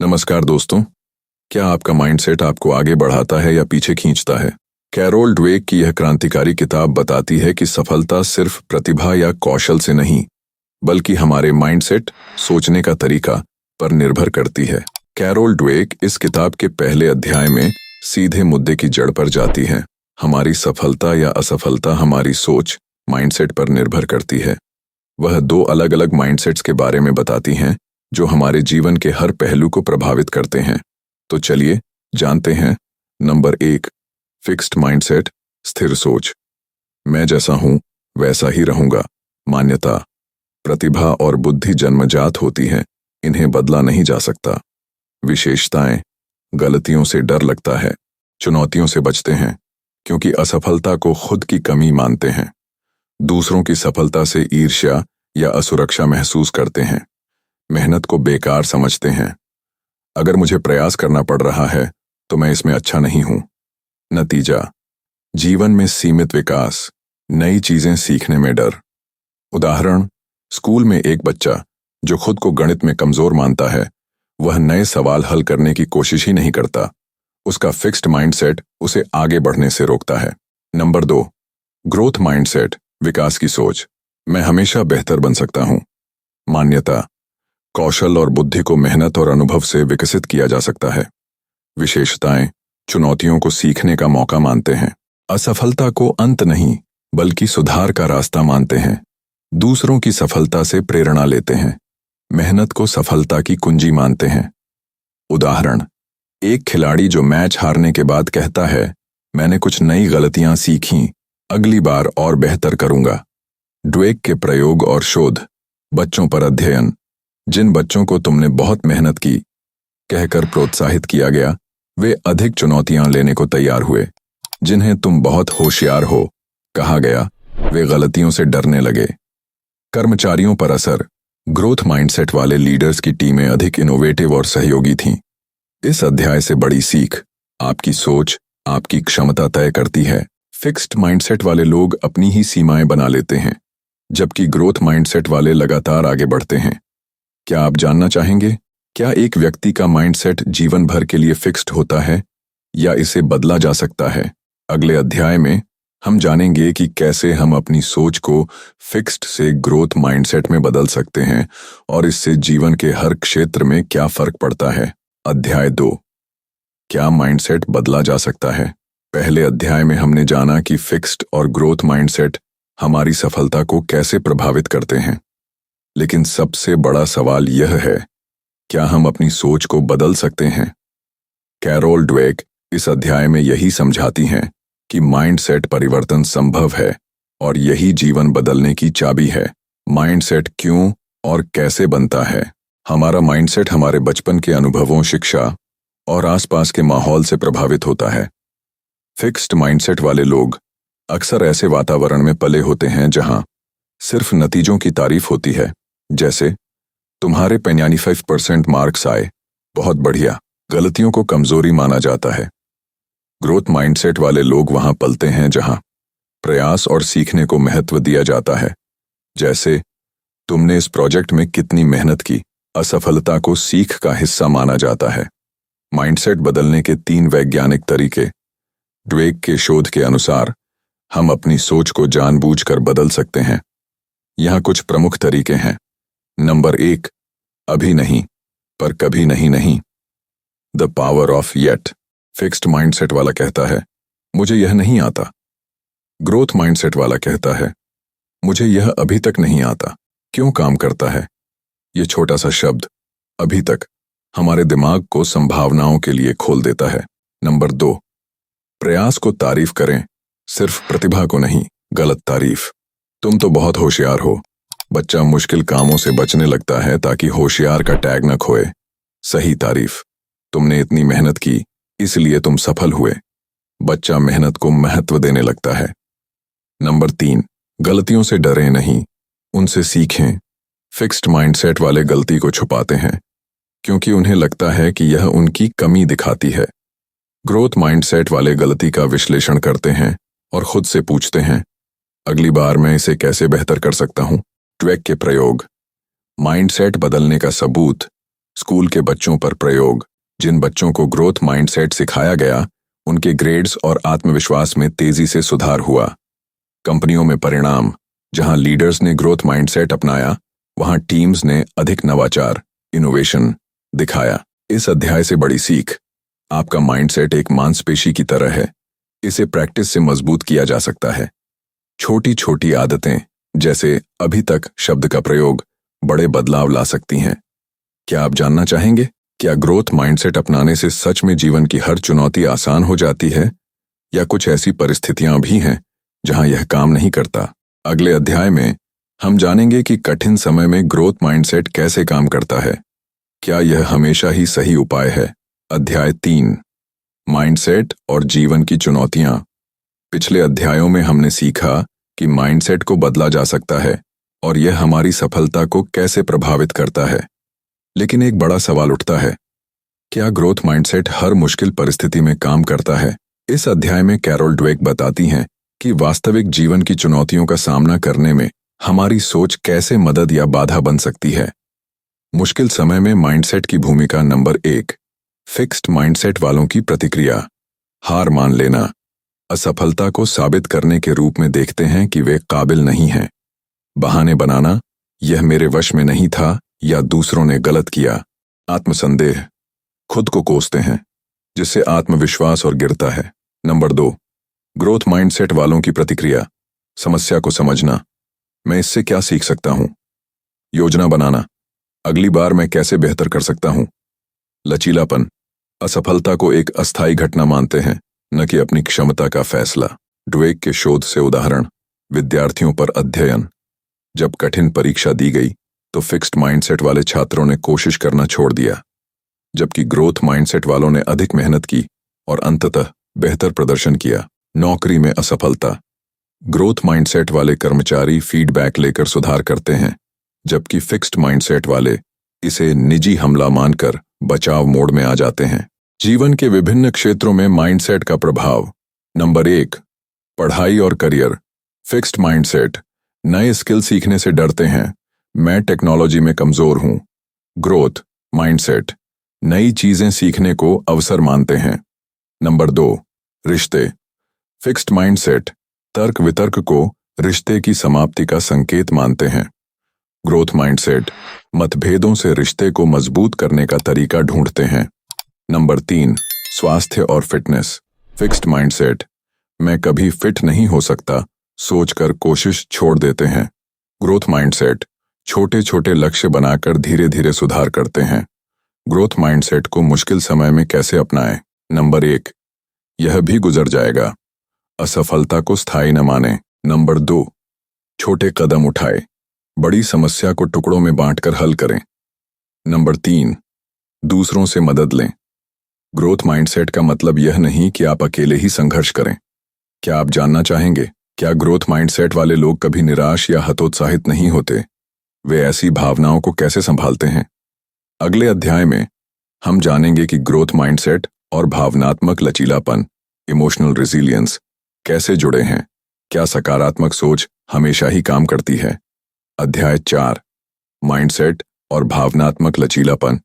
नमस्कार दोस्तों। क्या आपका माइंडसेट आपको आगे बढ़ाता है या पीछे खींचता है? कैरोल ड्वेक की यह क्रांतिकारी किताब बताती है कि सफलता सिर्फ प्रतिभा या कौशल से नहीं, बल्कि हमारे माइंडसेट, सोचने का तरीका पर निर्भर करती है। कैरोल ड्वेक इस किताब के पहले अध्याय में सीधे मुद्दे की जड़ पर जाती है। हमारी सफलता या असफलता हमारी सोच, माइंडसेट पर निर्भर करती है। वह दो अलग अलग माइंडसेट्स के बारे में बताती हैं जो हमारे जीवन के हर पहलू को प्रभावित करते हैं। तो चलिए जानते हैं। नंबर 1, फिक्स्ड माइंडसेट, स्थिर सोच। मैं जैसा हूं वैसा ही रहूंगा। मान्यता, प्रतिभा और बुद्धि जन्मजात होती है, इन्हें बदला नहीं जा सकता। विशेषताएं, गलतियों से डर लगता है, चुनौतियों से बचते हैं क्योंकि असफलता को खुद की कमी मानते हैं। दूसरों की सफलता से ईर्ष्या या असुरक्षा महसूस करते हैं। मेहनत को बेकार समझते हैं। अगर मुझे प्रयास करना पड़ रहा है तो मैं इसमें अच्छा नहीं हूं। नतीजा, जीवन में सीमित विकास, नई चीजें सीखने में डर। उदाहरण, स्कूल में एक बच्चा जो खुद को गणित में कमजोर मानता है, वह नए सवाल हल करने की कोशिश ही नहीं करता। उसका फिक्स्ड माइंडसेट उसे आगे बढ़ने से रोकता है। नंबर 2, ग्रोथ माइंडसेट, विकास की सोच। मैं हमेशा बेहतर बन सकता हूं। मान्यता, कौशल और बुद्धि को मेहनत और अनुभव से विकसित किया जा सकता है। विशेषताएं, चुनौतियों को सीखने का मौका मानते हैं। असफलता को अंत नहीं बल्कि सुधार का रास्ता मानते हैं। दूसरों की सफलता से प्रेरणा लेते हैं। मेहनत को सफलता की कुंजी मानते हैं। उदाहरण, एक खिलाड़ी जो मैच हारने के बाद कहता है, मैंने कुछ नई गलतियां सीखीं, अगली बार और बेहतर करूंगा। ड्वेक के प्रयोग और शोध। बच्चों पर अध्ययन। जिन बच्चों को तुमने बहुत मेहनत की कहकर प्रोत्साहित किया गया, वे अधिक चुनौतियां लेने को तैयार हुए। जिन्हें तुम बहुत होशियार हो कहा गया, वे गलतियों से डरने लगे। कर्मचारियों पर असर। ग्रोथ माइंडसेट वाले लीडर्स की टीमें अधिक इनोवेटिव और सहयोगी थीं। इस अध्याय से बड़ी सीख, आपकी सोच आपकी क्षमता तय करती है। फिक्स्ड माइंडसेट वाले लोग अपनी ही सीमाएं बना लेते हैं, जबकि ग्रोथ माइंडसेट वाले लगातार आगे बढ़ते हैं। क्या आप जानना चाहेंगे, क्या एक व्यक्ति का माइंडसेट जीवन भर के लिए फिक्स्ड होता है या इसे बदला जा सकता है? अगले अध्याय में हम जानेंगे कि कैसे हम अपनी सोच को फिक्स्ड से ग्रोथ माइंडसेट में बदल सकते हैं और इससे जीवन के हर क्षेत्र में क्या फर्क पड़ता है। अध्याय 2, क्या माइंडसेट बदला जा सकता है? पहले अध्याय में हमने जाना कि फिक्स्ड और ग्रोथ माइंडसेट हमारी सफलता को कैसे प्रभावित करते हैं। लेकिन सबसे बड़ा सवाल यह है, क्या हम अपनी सोच को बदल सकते हैं? कैरोल ड्वेक इस अध्याय में यही समझाती हैं कि माइंडसेट परिवर्तन संभव है और यही जीवन बदलने की चाबी है। माइंडसेट क्यों और कैसे बनता है? हमारा माइंडसेट हमारे बचपन के अनुभवों, शिक्षा और आसपास के माहौल से प्रभावित होता है। फिक्स्ड माइंडसेट वाले लोग अक्सर ऐसे वातावरण में पले होते हैं जहां सिर्फ नतीजों की तारीफ होती है, जैसे तुम्हारे 95% मार्क्स आए, बहुत बढ़िया। गलतियों को कमजोरी माना जाता है। ग्रोथ माइंडसेट वाले लोग वहां पलते हैं जहां प्रयास और सीखने को महत्व दिया जाता है, जैसे तुमने इस प्रोजेक्ट में कितनी मेहनत की। असफलता को सीख का हिस्सा माना जाता है। माइंडसेट बदलने के 3 वैज्ञानिक तरीके। ड्वेक के शोध के अनुसार हम अपनी सोच को जानबूझकर बदल सकते हैं। यहाँ कुछ प्रमुख तरीके हैं। नंबर 1, अभी नहीं पर कभी नहीं नहीं। The power of yet. Fixed mindset वाला कहता है, मुझे यह नहीं आता। ग्रोथ माइंडसेट वाला कहता है, मुझे यह अभी तक नहीं आता। क्यों काम करता है? यह छोटा सा शब्द अभी तक हमारे दिमाग को संभावनाओं के लिए खोल देता है। नंबर 2, प्रयास को तारीफ करें, सिर्फ प्रतिभा को नहीं। गलत तारीफ। तुम तो बहुत होशियार हो। बच्चा मुश्किल कामों से बचने लगता है ताकि होशियार का टैग न खोए। सही तारीफ, तुमने इतनी मेहनत की इसलिए तुम सफल हुए। बच्चा मेहनत को महत्व देने लगता है। नंबर 3, गलतियों से डरें नहीं, उनसे सीखें। फिक्स्ड माइंडसेट वाले गलती को छुपाते हैं क्योंकि उन्हें लगता है कि यह उनकी कमी दिखाती है। ग्रोथ माइंडसेट वाले गलती का विश्लेषण करते हैं और खुद से पूछते हैं, अगली बार मैं इसे कैसे बेहतर कर सकता हूं। ड्वेक के प्रयोग। माइंडसेट बदलने का सबूत। स्कूल के बच्चों पर प्रयोग। जिन बच्चों को ग्रोथ माइंडसेट सिखाया गया, उनके ग्रेड्स और आत्मविश्वास में तेजी से सुधार हुआ। कंपनियों में परिणाम। जहां लीडर्स ने ग्रोथ माइंडसेट अपनाया, वहां टीम्स ने अधिक नवाचार, इनोवेशन दिखाया। इस अध्याय से बड़ी सीख। आपका माइंडसेट एक मांसपेशी की तरह है। इसे प्रैक्टिस से मजबूत किया जा सकता है। छोटी छोटी आदतें, जैसे अभी तक शब्द का प्रयोग, बड़े बदलाव ला सकती हैं। क्या आप जानना चाहेंगे, क्या ग्रोथ माइंडसेट अपनाने से सच में जीवन की हर चुनौती आसान हो जाती है, या कुछ ऐसी परिस्थितियां भी हैं जहां यह काम नहीं करता? अगले अध्याय में हम जानेंगे कि कठिन समय में ग्रोथ माइंडसेट कैसे काम करता है। क्या यह हमेशा ही सही उपाय है? अध्याय 3, माइंडसेट और जीवन की चुनौतियां। पिछले अध्यायों में हमने सीखा कि माइंडसेट को बदला जा सकता है और यह हमारी सफलता को कैसे प्रभावित करता है। लेकिन एक बड़ा सवाल उठता है, क्या ग्रोथ माइंडसेट हर मुश्किल परिस्थिति में काम करता है? इस अध्याय में कैरोल ड्वेक बताती हैं कि वास्तविक जीवन की चुनौतियों का सामना करने में हमारी सोच कैसे मदद या बाधा बन सकती है। मुश्किल समय में माइंडसेट की भूमिका। नंबर 1, फिक्स्ड माइंडसेट वालों की प्रतिक्रिया। हार मान लेना, असफलता को साबित करने के रूप में देखते हैं कि वे काबिल नहीं हैं। बहाने बनाना, यह मेरे वश में नहीं था या दूसरों ने गलत किया। आत्मसंदेह, खुद को कोसते हैं, जिससे आत्मविश्वास और गिरता है। नंबर 2, ग्रोथ माइंडसेट वालों की प्रतिक्रिया। समस्या को समझना, मैं इससे क्या सीख सकता हूं। योजना बनाना, अगली बार मैं कैसे बेहतर कर सकता हूं। लचीलापन, असफलता को एक अस्थायी घटना मानते हैं, न कि अपनी क्षमता का फैसला। ड्वेक के शोध से उदाहरण। विद्यार्थियों पर अध्ययन। जब कठिन परीक्षा दी गई तो फिक्स्ड माइंडसेट वाले छात्रों ने कोशिश करना छोड़ दिया, जबकि ग्रोथ माइंडसेट वालों ने अधिक मेहनत की और अंततः बेहतर प्रदर्शन किया। नौकरी में असफलता। ग्रोथ माइंडसेट वाले कर्मचारी फीडबैक लेकर सुधार करते हैं, जबकि फिक्स्ड माइंडसेट वाले इसे निजी हमला मानकर बचाव मोड में आ जाते हैं। जीवन के विभिन्न क्षेत्रों में माइंडसेट का प्रभाव। नंबर 1, पढ़ाई और करियर। फिक्स्ड माइंडसेट, नए स्किल सीखने से डरते हैं, मैं टेक्नोलॉजी में कमजोर हूं। ग्रोथ माइंडसेट, नई चीजें सीखने को अवसर मानते हैं। नंबर 2, रिश्ते। फिक्स्ड माइंडसेट तर्क वितर्क को रिश्ते की समाप्ति का संकेत मानते हैं। ग्रोथ माइंडसेट मतभेदों से रिश्ते को मजबूत करने का तरीका ढूंढते हैं। नंबर 3, स्वास्थ्य और फिटनेस। फिक्स्ड माइंडसेट, मैं कभी फिट नहीं हो सकता सोचकर कोशिश छोड़ देते हैं। ग्रोथ माइंडसेट छोटे छोटे लक्ष्य बनाकर धीरे धीरे सुधार करते हैं। ग्रोथ माइंडसेट को मुश्किल समय में कैसे अपनाएं? नंबर 1, यह भी गुजर जाएगा, असफलता को स्थायी न माने। नंबर 2, छोटे कदम उठाए, बड़ी समस्या को टुकड़ों में बांटकर हल करें। नंबर 3, दूसरों से मदद लें। ग्रोथ माइंडसेट का मतलब यह नहीं कि आप अकेले ही संघर्ष करें। क्या आप जानना चाहेंगे, क्या ग्रोथ माइंडसेट वाले लोग कभी निराश या हतोत्साहित नहीं होते? वे ऐसी भावनाओं को कैसे संभालते हैं? अगले अध्याय में हम जानेंगे कि ग्रोथ माइंडसेट और भावनात्मक लचीलापन, इमोशनल रेजिलियंस, कैसे जुड़े हैं। क्या सकारात्मक सोच हमेशा ही काम करती है? अध्याय 4, माइंडसेट और भावनात्मक लचीलापन।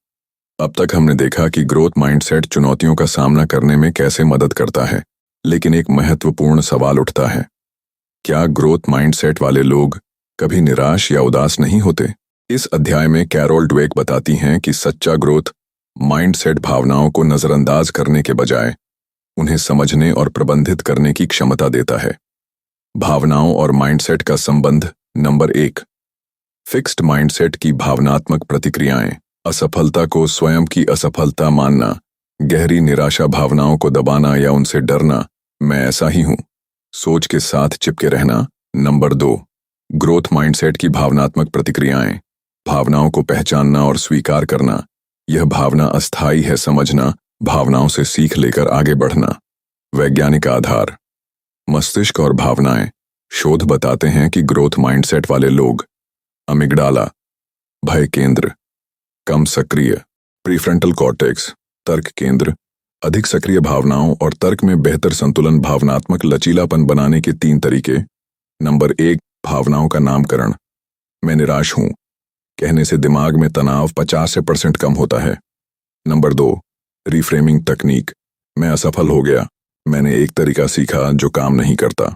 अब तक हमने देखा कि ग्रोथ माइंडसेट चुनौतियों का सामना करने में कैसे मदद करता है, लेकिन एक महत्वपूर्ण सवाल उठता है, क्या ग्रोथ माइंडसेट वाले लोग कभी निराश या उदास नहीं होते? इस अध्याय में कैरोल ड्वेक बताती हैं कि सच्चा ग्रोथ माइंडसेट भावनाओं को नजरअंदाज करने के बजाय उन्हें समझने और प्रबंधित करने की क्षमता देता है। भावनाओं और माइंडसेट का संबंध। नंबर 1, फिक्स्ड माइंडसेट की भावनात्मक प्रतिक्रियाएं। असफलता को स्वयं की असफलता मानना, गहरी निराशा भावनाओं को दबाना या उनसे डरना, मैं ऐसा ही हूं, सोच के साथ चिपके रहना। नंबर 2, ग्रोथ माइंडसेट की भावनात्मक प्रतिक्रियाएं। भावनाओं को पहचानना और स्वीकार करना, यह भावना अस्थायी है समझना, भावनाओं से सीख लेकर आगे बढ़ना। वैज्ञानिक आधार। मस्तिष्क और भावनाएं। शोध बताते हैं कि ग्रोथ माइंडसेट वाले लोग अमिगडाला, भय केंद्र, कम सक्रिय, प्रीफ्रंटल कॉर्टेक्स, तर्क केंद्र, अधिक सक्रिय भावनाओं और तर्क में बेहतर संतुलन। भावनात्मक लचीलापन बनाने के 3 तरीके। नंबर 1, भावनाओं का नामकरण। मैं निराश हूं, कहने से दिमाग में तनाव 50% कम होता है। Number 2, reframing technique. मैं असफल हो गया, मैंने एक तरीका सीखा जो काम नहीं करता।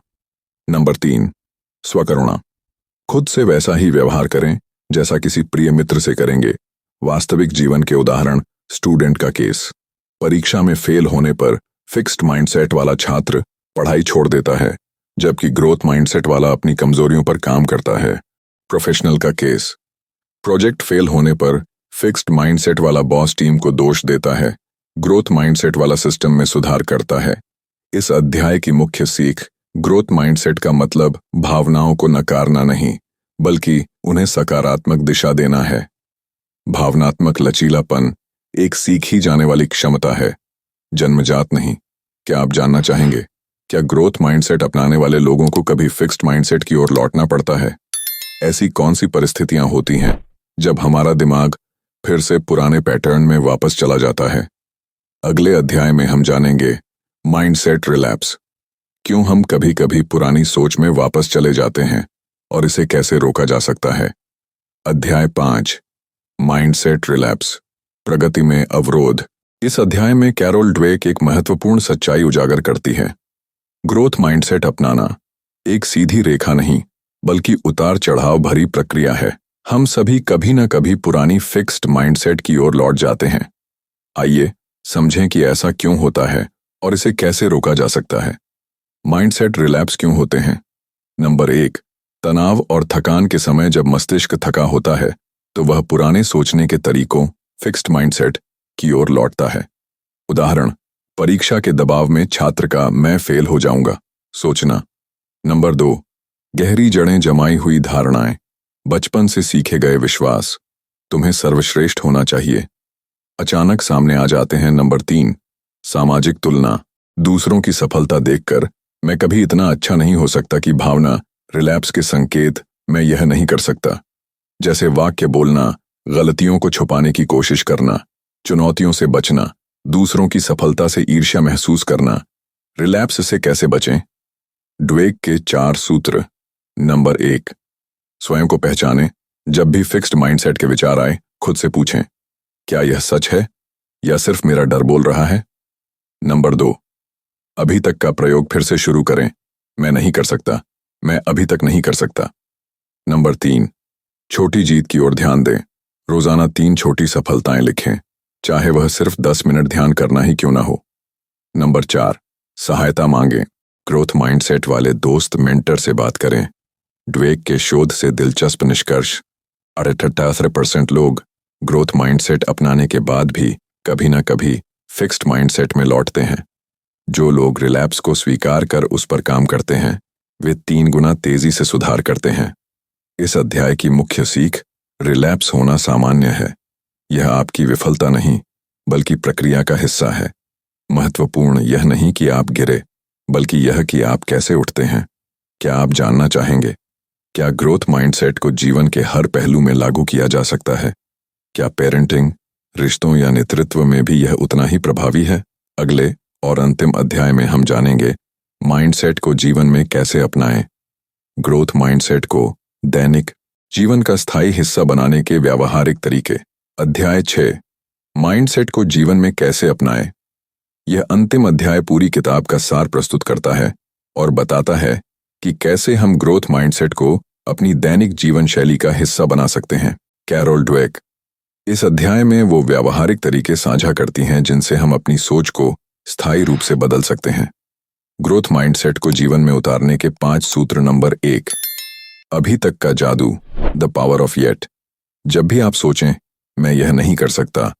नंबर 3, स्वकरुणा। खुद से वैसा ही व्यवहार करें जैसा किसी प्रिय मित्र से करेंगे। वास्तविक जीवन के उदाहरण, स्टूडेंट का केस। परीक्षा में फेल होने पर फिक्स्ड माइंडसेट वाला छात्र पढ़ाई छोड़ देता है, जबकि ग्रोथ माइंडसेट वाला अपनी कमजोरियों पर काम करता है। प्रोफेशनल का केस। प्रोजेक्ट फेल होने पर फिक्स्ड माइंडसेट वाला बॉस टीम को दोष देता है, ग्रोथ माइंडसेट वाला सिस्टम में सुधार करता है। इस अध्याय की मुख्य सीख, ग्रोथ माइंडसेट का मतलब भावनाओं को नकारना नहीं, बल्कि उन्हें सकारात्मक दिशा देना है। भावनात्मक लचीलापन एक सीखी जाने वाली क्षमता है, जन्मजात नहीं। क्या आप जानना चाहेंगे, क्या ग्रोथ माइंडसेट अपनाने वाले लोगों को कभी फिक्स्ड माइंडसेट की ओर लौटना पड़ता है? ऐसी कौन सी परिस्थितियां होती हैं जब हमारा दिमाग फिर से पुराने पैटर्न में वापस चला जाता है? अगले अध्याय में हम जानेंगे माइंडसेट रिलैप्स। क्यों हम कभी कभी पुरानी सोच में वापस चले जाते हैं और इसे कैसे रोका जा सकता है। अध्याय 5, माइंडसेट रिलैप्स, प्रगति में अवरोध। इस अध्याय में कैरोल ड्वेक एक महत्वपूर्ण सच्चाई उजागर करती है। ग्रोथ माइंडसेट अपनाना एक सीधी रेखा नहीं, बल्कि उतार चढ़ाव भरी प्रक्रिया है। हम सभी कभी न कभी पुरानी फिक्स्ड माइंडसेट की ओर लौट जाते हैं। आइए समझें कि ऐसा क्यों होता है और इसे कैसे रोका जा सकता है। माइंडसेट रिलैप्स क्यों होते हैं? नंबर 1, तनाव और थकान के समय जब मस्तिष्क थका होता है तो वह पुराने सोचने के तरीकों, फिक्स्ड माइंडसेट की ओर लौटता है। उदाहरण, परीक्षा के दबाव में छात्र का मैं फेल हो जाऊंगा सोचना। नंबर 2, गहरी जड़ें जमाई हुई धारणाएं, बचपन से सीखे गए विश्वास, तुम्हें सर्वश्रेष्ठ होना चाहिए, अचानक सामने आ जाते हैं। नंबर 3, सामाजिक तुलना, दूसरों की सफलता देखकर मैं कभी इतना अच्छा नहीं हो सकता की भावना। रिलैप्स के संकेत, मैं यह नहीं कर सकता, जैसे वाक्य बोलना, गलतियों को छुपाने की कोशिश करना, चुनौतियों से बचना, दूसरों की सफलता से ईर्ष्या महसूस करना। रिलैप्स से कैसे बचें? ड्वेक के 4 सूत्र। नंबर 1, स्वयं को पहचानें। जब भी फिक्स्ड माइंडसेट के विचार आए, खुद से पूछें, क्या यह सच है या सिर्फ मेरा डर बोल रहा है? नंबर 2, अभी तक का प्रयोग फिर से शुरू करें। मैं नहीं कर सकता, मैं अभी तक नहीं कर सकता। नंबर 3, छोटी जीत की ओर ध्यान दें। रोजाना 3 छोटी सफलताएं लिखें, चाहे वह सिर्फ 10 मिनट ध्यान करना ही क्यों ना हो। नंबर 4, सहायता मांगें। ग्रोथ माइंडसेट वाले दोस्त, मेंटर से बात करें। ड्वेक के शोध से दिलचस्प निष्कर्ष, 88% लोग ग्रोथ माइंडसेट अपनाने के बाद भी कभी ना कभी फिक्स्ड माइंडसेट में लौटते हैं। जो लोग रिलैप्स को स्वीकार कर उस पर काम करते हैं, वे 3 गुना तेजी से सुधार करते हैं। इस अध्याय की मुख्य सीख, रिलैप्स होना सामान्य है। यह आपकी विफलता नहीं, बल्कि प्रक्रिया का हिस्सा है। महत्वपूर्ण यह नहीं कि आप गिरे, बल्कि यह कि आप कैसे उठते हैं। क्या आप जानना चाहेंगे, क्या ग्रोथ माइंडसेट को जीवन के हर पहलू में लागू किया जा सकता है? क्या पेरेंटिंग, रिश्तों या नेतृत्व में भी यह उतना ही प्रभावी है? अगले और अंतिम अध्याय में हम जानेंगे माइंडसेट को जीवन में कैसे अपनाएं। ग्रोथ माइंडसेट को दैनिक जीवन का स्थायी हिस्सा बनाने के व्यावहारिक तरीके। अध्याय 6, माइंडसेट को जीवन में कैसे अपनाएं। यह अंतिम अध्याय पूरी किताब का सार प्रस्तुत करता है और बताता है कि कैसे हम ग्रोथ माइंडसेट को अपनी दैनिक जीवन शैली का हिस्सा बना सकते हैं। कैरोल ड्वेक इस अध्याय में वो व्यावहारिक तरीके साझा करती हैं जिनसे हम अपनी सोच को स्थायी रूप से बदल सकते हैं। ग्रोथ माइंडसेट को जीवन में उतारने के 5 सूत्र। नंबर 1, अभी तक का जादू, द पावर ऑफ येट। जब भी आप सोचें मैं यह नहीं कर सकता,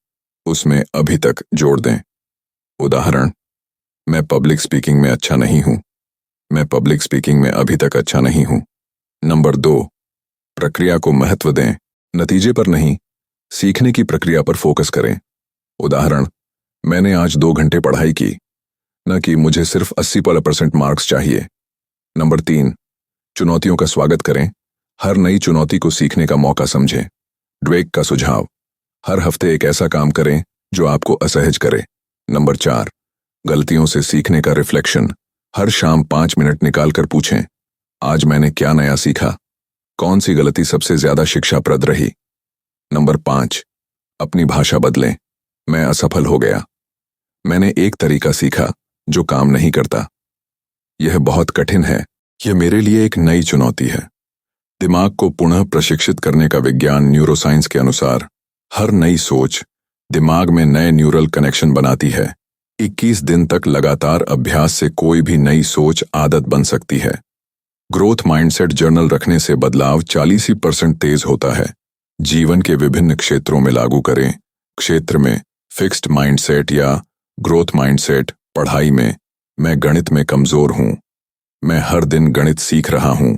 उसमें अभी तक जोड़ दें। उदाहरण, मैं पब्लिक स्पीकिंग में अच्छा नहीं हूं, मैं पब्लिक स्पीकिंग में अभी तक अच्छा नहीं हूं। नंबर 2, प्रक्रिया को महत्व दें, नतीजे पर नहीं, सीखने की प्रक्रिया पर फोकस करें। उदाहरण, मैंने आज 2 घंटे पढ़ाई की, न कि मुझे सिर्फ 80% मार्क्स चाहिए। नंबर 3, चुनौतियों का स्वागत करें, हर नई चुनौती को सीखने का मौका समझें। ड्वेक का सुझाव, हर हफ्ते एक ऐसा काम करें जो आपको असहज करे। नंबर 4, गलतियों से सीखने का रिफ्लेक्शन, हर शाम 5 मिनट निकालकर पूछें, आज मैंने क्या नया सीखा, कौन सी गलती सबसे ज्यादा शिक्षाप्रद रही। नंबर 5, अपनी भाषा बदलें। मैं असफल हो गया। मैंने एक तरीका सीखा जो काम नहीं करता। यह बहुत कठिन है। यह मेरे लिए एक नई चुनौती है। दिमाग को पुनः प्रशिक्षित करने का विज्ञान न्यूरोसाइंस के अनुसार हर नई सोच दिमाग में नए न्यूरल कनेक्शन बनाती है। 21 दिन तक लगातार अभ्यास से कोई भी नई सोच आदत बन सकती है। ग्रोथ माइंडसेट जर्नल रखने से बदलाव 40% तेज होता है। जीवन के विभिन्न क्षेत्रों में लागू करें। क्षेत्र में फिक्स्ड माइंडसेट या ग्रोथ माइंडसेट। पढ़ाई में, मैं गणित में कमजोर हूं। मैं हर दिन गणित सीख रहा हूं।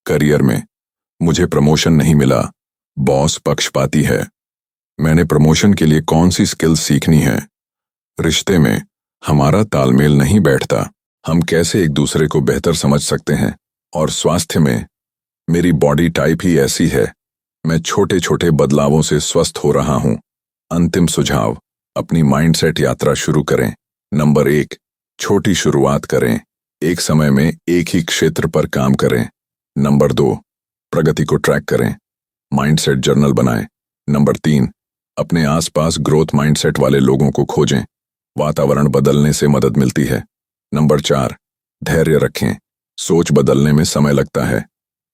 करियर में, मुझे प्रमोशन नहीं मिला। बॉस पक्षपाती है। मैंने प्रमोशन के लिए कौन सी स्किल्स सीखनी है। रिश्ते में, हमारा तालमेल नहीं बैठता। हम कैसे एक दूसरे को बेहतर समझ सकते हैं। और स्वास्थ्य में, मेरी बॉडी टाइप ही ऐसी है। मैं छोटे छोटे बदलावों से स्वस्थ हो रहा हूं। अंतिम सुझाव, अपनी माइंडसेट यात्रा शुरू करें। नंबर 1, छोटी शुरुआत करें। एक समय में एक ही क्षेत्र पर काम करें। नंबर 2, प्रगति को ट्रैक करें। माइंडसेट जर्नल बनाएं। नंबर 3, अपने आसपास ग्रोथ माइंडसेट वाले लोगों को खोजें। वातावरण बदलने से मदद मिलती है। नंबर 4, धैर्य रखें। सोच बदलने में समय लगता है।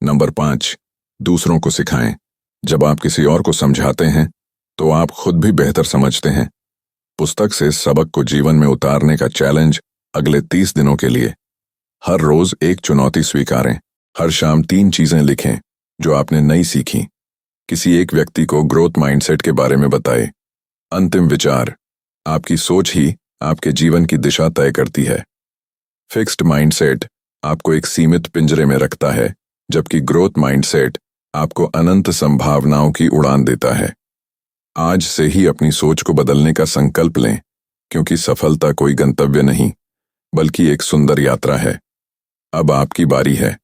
नंबर 5, दूसरों को सिखाएं। जब आप किसी और को समझाते हैं तो आप खुद भी बेहतर समझते हैं। पुस्तक से सबक को जीवन में उतारने का चैलेंज अगले 30 दिनों के लिए। हर रोज एक चुनौती स्वीकारें। हर शाम 3 चीजें लिखें जो आपने नई सीखी। किसी एक व्यक्ति को ग्रोथ माइंडसेट के बारे में बताएं। अंतिम विचार, आपकी सोच ही आपके जीवन की दिशा तय करती है। फिक्स्ड माइंडसेट आपको एक सीमित पिंजरे में रखता है, जबकि ग्रोथ माइंडसेट आपको अनंत संभावनाओं की उड़ान देता है। आज से ही अपनी सोच को बदलने का संकल्प लें, क्योंकि सफलता कोई गंतव्य नहीं, बल्कि एक सुंदर यात्रा है। अब आपकी बारी है।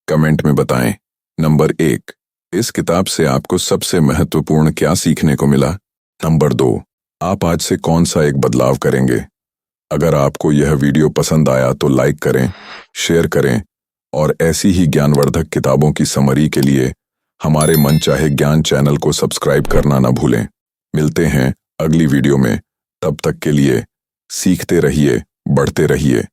कमेंट में बताएं। नंबर 1, इस किताब से आपको सबसे महत्वपूर्ण क्या सीखने को मिला। नंबर 2, आप आज से कौन सा एक बदलाव करेंगे। अगर आपको यह वीडियो पसंद आया तो लाइक करें, शेयर करें और ऐसी ही ज्ञानवर्धक किताबों की समरी के लिए हमारे मनचाहे ज्ञान चैनल को सब्सक्राइब करना न भूलें। मिलते हैं अगली वीडियो में। तब तक के लिए सीखते रहिए, बढ़ते रहिए।